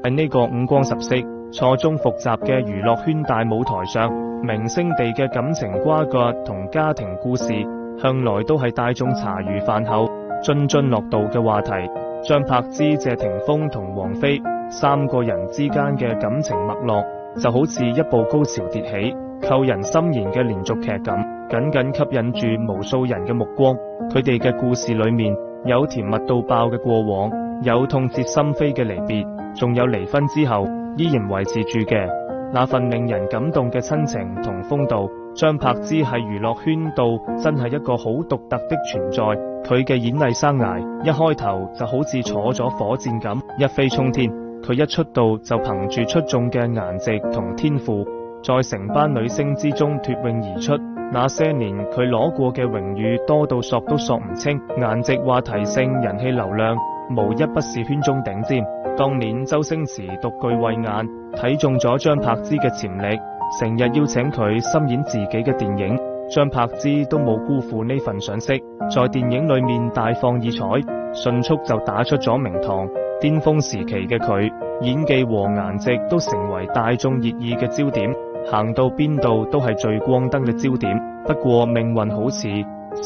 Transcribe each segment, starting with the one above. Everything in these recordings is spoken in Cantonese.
喺呢個五光十色、錯綜複雜嘅娛樂圈大舞台上，明星哋嘅感情瓜葛同家庭故事，向來都係大眾茶餘飯後津津樂道嘅話題。張柏芝、謝霆鋒同王菲三個人之間嘅感情脈絡，就好似一部高潮迭起、扣人心弦嘅連續劇咁，緊緊吸引住無數人嘅目光。佢哋嘅故事裏面有甜蜜到爆嘅過往，有痛徹心扉嘅離別，仲有離婚之後依然維持住嘅那份令人感動嘅親情同風度。張柏芝喺娛樂圈度真係一個好獨特的存在，佢嘅演藝生涯一開頭就好似坐咗火箭咁一飛沖天。佢一出道就憑住出眾嘅顏值同天賦，在成班女星之中脫穎而出。那些年佢攞過嘅榮譽多到索都索唔清，顏值話題性、人氣流量無一不是圈中頂尖。當年周星馳獨具慧眼，睇中咗張柏芝嘅潛力，成日邀請佢參演自己嘅電影，張柏芝都冇辜負呢份賞識，在電影裏面大放異彩，迅速就打出咗名堂。巔峰時期嘅佢，演技和顏值都成為大眾熱議嘅焦點，行到邊度都係聚光燈嘅焦點。不過命運好似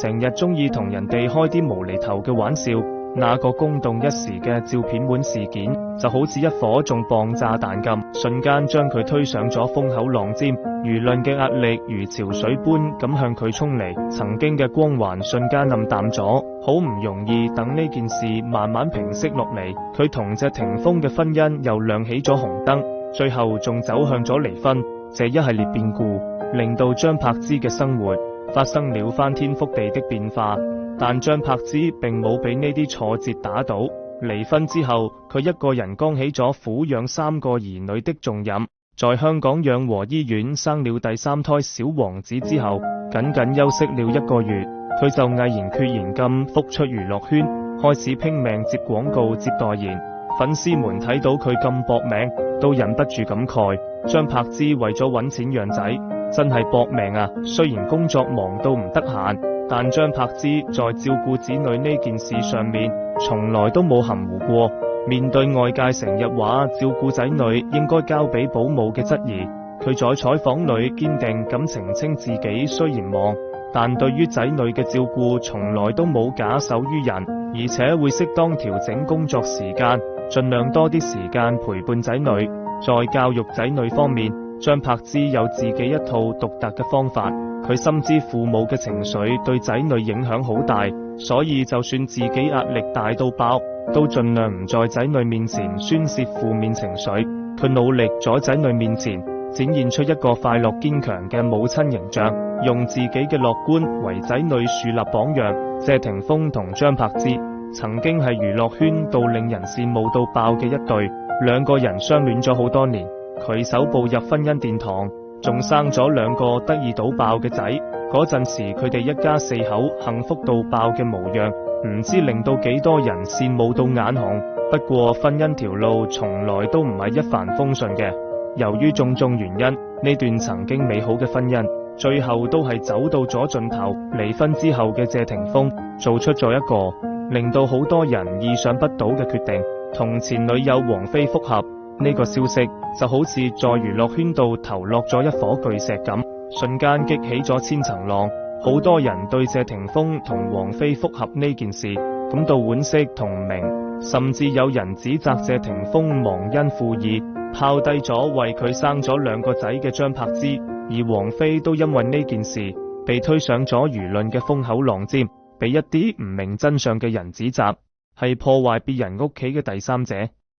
成日中意同人哋開啲無厘頭嘅玩笑，那個轟動一時嘅照片碗事件，就好似一顆重磅炸彈咁，瞬間將佢推上咗風口浪尖，輿論嘅壓力如潮水般咁向佢衝嚟，曾經嘅光環瞬間暗淡咗。好唔容易等呢件事慢慢平息落嚟，佢同謝霆鋒嘅婚姻又亮起咗紅燈，最後仲走向咗離婚。這一系列變故令到張柏芝嘅生活發生了翻天覆地的變化，但張柏芝並冇俾呢啲挫折打倒。離婚之後，佢一個人扛起咗撫養3個兒女的重任，在香港養和醫院生了第3胎小王子之後，僅僅休息了1個月，佢就毅然決然咁復出娛樂圈，開始拼命接廣告、接代言。粉絲們睇到佢咁搏命，都忍不住感慨：張柏芝為咗揾錢養仔，真係搏命啊！雖然工作忙到唔得閒，但張柏芝在照顧子女呢件事上面，從來都冇含糊過。面對外界成日話照顧仔女應該交俾保姆嘅質疑，佢在採訪裏堅定咁澄清自己雖然忙，但對於仔女嘅照顧從來都冇假手於人，而且會適當調整工作時間，盡量多啲時間陪伴仔女。在教育仔女方面，張柏芝有自己一套獨特嘅方法。佢深知父母嘅情緒對仔女影響好大，所以就算自己壓力大到爆，都盡量唔在仔女面前宣泄負面情緒。佢努力在仔女面前展現出一個快樂堅強嘅母親形象，用自己嘅樂觀為仔女樹立榜樣。謝霆鋒同張柏芝曾經係娛樂圈度令人羨慕到爆嘅一對，兩個人相戀咗好多年，佢首步入婚姻殿堂，仲生咗2個得意到爆嘅仔。嗰陣時佢哋一家4口幸福到爆嘅模樣，唔知令到幾多人羨慕到眼紅。不過婚姻條路從來都唔係一帆風順嘅，由於種種原因，呢段曾經美好嘅婚姻最後都係走到咗盡頭。離婚之後嘅謝霆鋒做出咗一個令到好多人意想不到嘅決定，同前女友王菲復合。呢個消息就好似在娛樂圈度投落咗一顆巨石咁，瞬間激起咗千層浪。好多人對謝霆鋒同王菲復合呢件事感到惋惜同唔明，甚至有人指責謝霆鋒忘恩負義，拋低咗為佢生咗2個仔嘅張柏芝。而王菲都因為呢件事被推上咗輿論嘅風口浪尖，被一啲唔明真相嘅人指責係破壞別人屋企嘅第三者。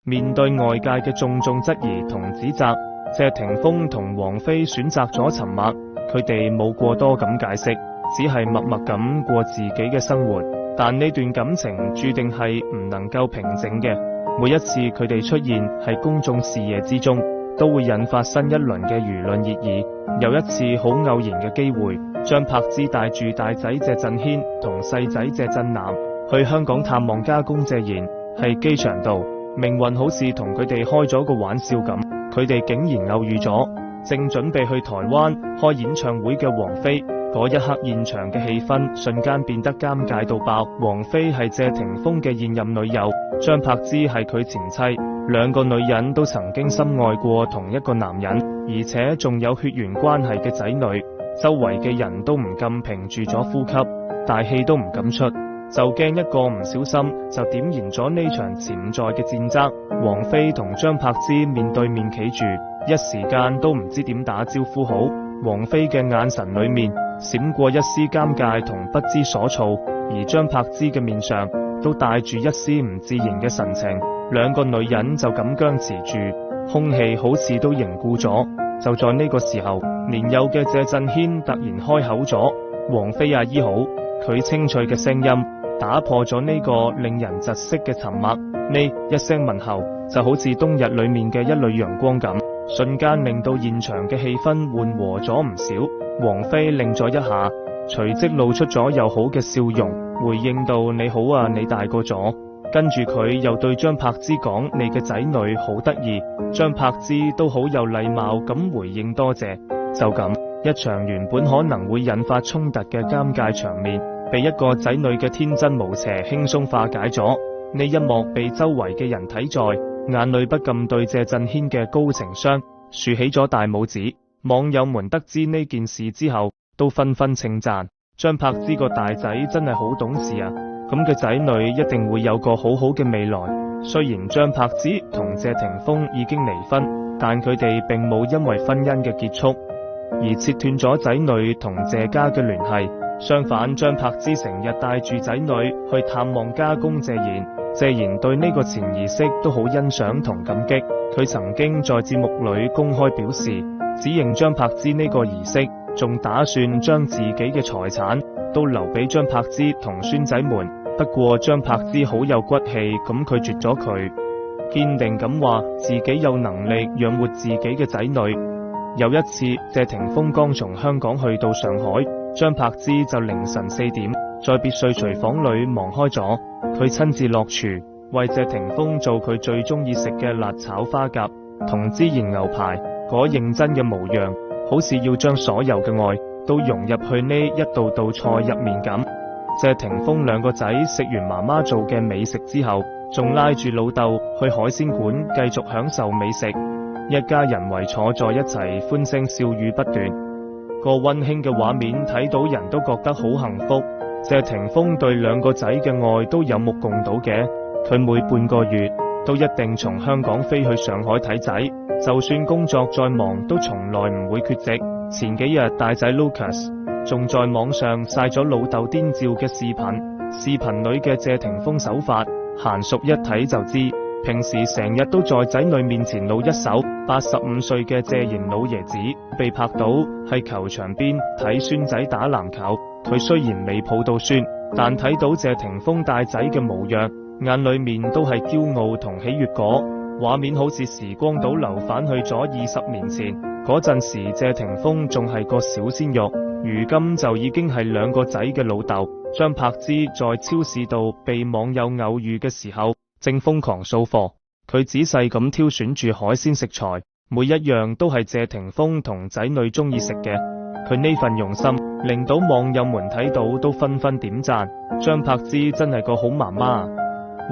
面對外界嘅種種質疑同指責，謝霆鋒同王菲選擇咗沉默，佢哋冇過多咁解釋，只係默默咁過自己嘅生活。但呢段感情注定係唔能夠平靜嘅，每一次佢哋出現喺公眾視野之中，都會引發新一輪嘅輿論熱議。有一次好偶然嘅機會，張柏芝帶住大仔謝震軒同細仔謝震南去香港探望家公謝賢，喺機場度，命運好似同佢哋開咗個玩笑咁，佢哋竟然偶遇咗。正準備去台灣開演唱會嘅王菲，嗰一刻現場嘅氣氛瞬間變得尷尬到爆。王菲係謝霆鋒嘅現任女友，張柏芝係佢前妻。兩個女人都曾經深愛過同一個男人，而且仲有血緣關係嘅仔女，周圍嘅人都唔禁屏住咗呼吸，大氣都唔敢出，就驚一個唔小心就點燃咗呢場潛在嘅戰爭。王菲同張柏芝面對面企住，一時間都唔知點打招呼好。王菲嘅眼神裏面閃過一絲尷尬同不知所措，而張柏芝嘅面上都帶住一絲唔自然嘅神情。兩個女人就咁僵持住，空氣好似都凝固咗。就在呢個時候，年幼嘅謝震軒突然開口咗：王菲阿姨好。佢清脆嘅聲音打破咗呢個令人窒息嘅沉默，呢一聲問候就好似冬日裏面嘅一縷陽光咁，瞬間令到現場嘅氣氛緩和咗唔少。王菲擰咗一下，隨即露出咗友好嘅笑容，回應到：你好啊，你大個咗。跟住佢又對張柏芝講：你嘅仔女好得意。張柏芝都好有禮貌咁回應多謝。就咁，一場原本可能會引發衝突嘅尷尬場面，被一個仔女嘅天真無邪輕鬆化解咗。呢一幕被周圍嘅人睇在眼裏，不禁對謝震軒嘅高情商豎起咗大拇指。網友們得知呢件事之後，都紛紛稱讚張柏芝個大仔真係好懂事啊！咁嘅仔女一定會有個好好嘅未來。雖然張柏芝同謝霆鋒已經離婚，但佢哋並冇因為婚姻嘅結束而切斷咗仔女同謝家嘅聯繫。相反，張柏芝成日帶住仔女去探望家公謝賢，謝賢對呢個前兒媳都好欣賞同感激。佢曾經在節目裏公開表示，只認張柏芝呢個兒媳，仲打算將自己嘅財產都留俾張柏芝同孫仔們。不過張柏芝好有骨氣咁拒絕咗佢，堅定咁話自己有能力養活自己嘅仔女。有一次，謝霆鋒剛從香港去到上海，張柏芝就凌晨4點在別墅廚房裏忙開咗。佢親自落廚為謝霆鋒做佢最中意食嘅辣炒花甲同孜然牛排，嗰認真嘅模樣好似要將所有嘅愛都融入去呢一道道菜入面咁。謝霆鋒兩個仔食完媽媽做嘅美食之後，仲拉住老豆去海鮮館繼續享受美食，一家人圍坐在一齊，歡聲笑語不斷。個溫馨嘅畫面睇到人都覺得好幸福。謝霆鋒對兩個仔嘅愛都有目共睹嘅，佢每半個月都一定從香港飛去上海睇仔，就算工作再忙都從來唔會缺席。前幾日大仔 Lucas 仲在網上曬咗老豆癲照嘅視頻，視頻裏嘅謝霆鋒手法，嫻熟一睇就知，平時成日都在仔女面前露一手。85歲嘅謝賢老爺子被拍到喺球場邊睇孫仔打籃球，佢雖然未抱到孫，但睇到謝霆鋒帶仔嘅模樣，眼裏面都係驕傲同喜悅果。畫面好似時光倒流返去咗20年前，嗰陣時謝霆鋒仲係個小鮮肉，如今就已經係兩個仔嘅老豆。張柏芝在超市度被網友偶遇嘅時候，正瘋狂掃貨。佢仔細咁挑選住海鮮食材，每一樣都係謝霆鋒同仔女中意食嘅。佢呢份用心，令到網友們睇到都紛紛點讚。張柏芝真係個好媽媽，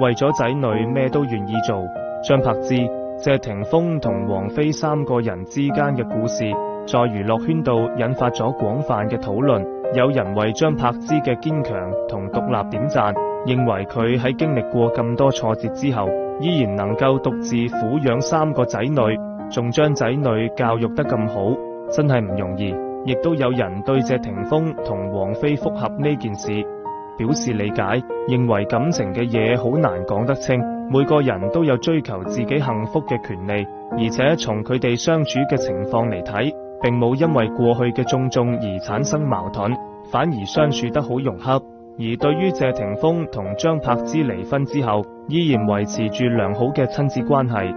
為咗仔女咩都願意做。張柏芝、謝霆鋒同王菲三個人之間嘅故事，在娛樂圈度引發咗廣泛嘅討論。有人為張柏芝嘅堅強同獨立點讚，認為佢喺經歷過咁多挫折之後，依然能夠獨自撫養3個仔女，仲將仔女教育得咁好，真係唔容易。亦都有人對謝霆鋒同王菲復合呢件事表示理解，認為感情嘅嘢好難講得清，每個人都有追求自己幸福嘅權利，而且從佢哋相處嘅情況嚟睇，並冇因為過去嘅種種而產生矛盾，反而相處得好融洽。而對於謝霆鋒同張柏芝離婚之後，依然維持住良好嘅親子關係，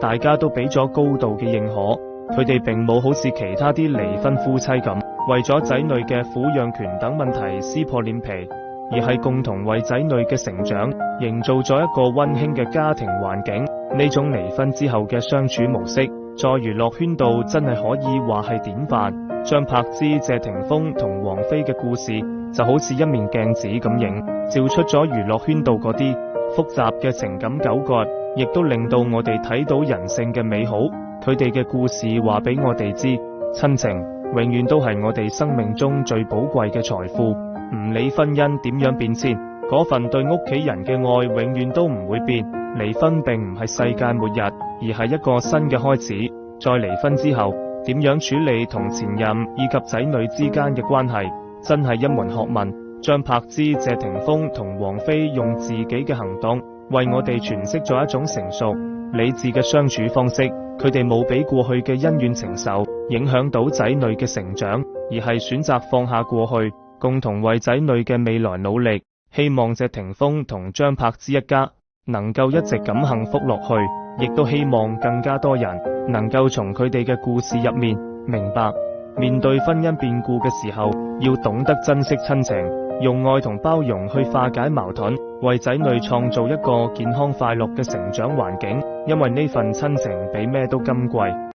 大家都俾咗高度嘅認可。佢哋並冇好似其他啲離婚夫妻咁，為咗仔女嘅撫養權等問題撕破臉皮，而係共同為仔女嘅成長營造咗一個溫馨嘅家庭環境。呢種離婚之後嘅相處模式，在娛樂圈度真係可以話係典範。張柏芝、謝霆鋒同王菲嘅故事就好似一面鏡子咁影，照出咗娛樂圈度嗰啲複雜嘅情感糾葛亦都令到我哋睇到人性嘅美好。佢哋嘅故事話俾我哋知，親情永遠都係我哋生命中最寶貴嘅財富。唔理婚姻點樣變遷，嗰份對屋企人嘅愛永遠都唔會變。離婚並唔係世界末日，而係一個新嘅開始。在離婚之後，點樣處理同前任以及仔女之間嘅關係，真係一門學問。張柏芝、謝霆鋒同王菲用自己嘅行動為我哋詮釋咗一種成熟理智嘅相處方式。佢哋冇俾過去嘅恩怨情仇影響到仔女嘅成長，而係選擇放下過去，共同為仔女嘅未來努力。希望謝霆鋒同張柏芝一家能夠一直咁幸福落去，亦都希望更加多人能夠從佢哋嘅故事入面明白，面對婚姻變故嘅時候，要懂得珍惜親情，用愛同包容去化解矛盾，為仔女創造一個健康快樂嘅成長環境，因為呢份親情比咩都金貴。